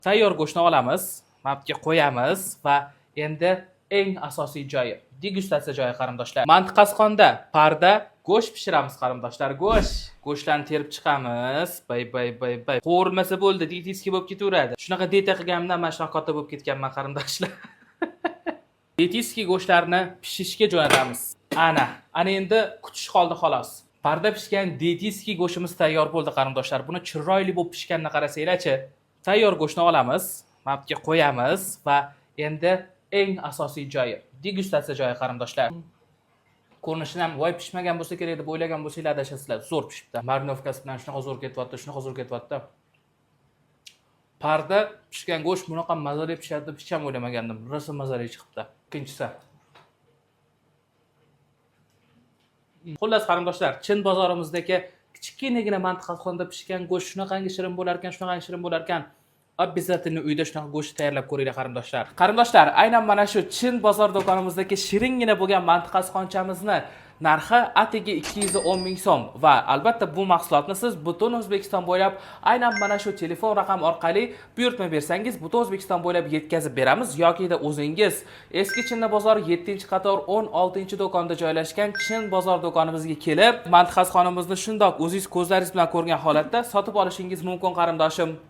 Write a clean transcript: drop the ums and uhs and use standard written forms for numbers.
Tayyor go'shtni olamiz, mapga qo'yamiz va endi eng asosiy joyi, degustatsiya joyi qarindoshlar. Mantiqasqonda parda go'sht pishiramiz qarindoshlar. Go'shtlarni terib chiqamiz. Bay. Qo'rilmasa bo'ldi, diyetiski bo'lib ketaveradi. Shunaqa dieta qilganimdan mana shunaqa katta bo'lib ketganman qarindoshlar. Diyetiski go'shtlarni pishishga jo'natamiz. Ana endi kutish qoldi xolos. Parda pishgan diyetiski go'shtimiz tayyor bo'ldi qarindoshlar. Buni chiroyli bo'lib pishganini qarasanglar-chi. Tayyor go'shtni olamiz, mapga qo'yamiz va endi eng asosiy joyi, degustatsiya joyi qarindoshlar. Ko'rinishidan ham voy pishmagan bo'lsa kerak deb o'ylagan bo'lsanglar adashasizlar. Zo'r pishibdi. Marinovkasi bilan shunaqa zo'r ketyapti. Parda pishgan go'sht bunaqa mazali pishadi deb hech ham o'ylamagandim. Rosa mazali chiqibdi. Ikkinchisi. Xullas qarindoshlar, Chin bozorimizdagi kichkinagina mantiqasqonda pishgan go'sht shunaqangi shirin bo'lar ekan. Обязательно uyda shunaqa go'sht tayyorlab ko'ringlar qarindoshlar. Qarindoshlar, aynan mana shu Chin bozor do'konimizdagi shiringina bo'lgan mantiqasqonchamizni narxi atigi 210 ming so'm va albatta bu mahsulotni siz butun O'zbekiston bo'ylab aynan mana shu telefon raqam orqali buyurtma bersangiz butun O'zbekiston bo'ylab yetkazib beramiz yoki o'zingiz Eski Chinna bozor 7-qator 16-do'konda joylashgan Chin bozor do'konimizga kelib, mantiqasqonimizni shundoq o'zingiz ko'zlaringiz bilan ko'rgan holatda sotib olishingiz mumkin qarindoshim.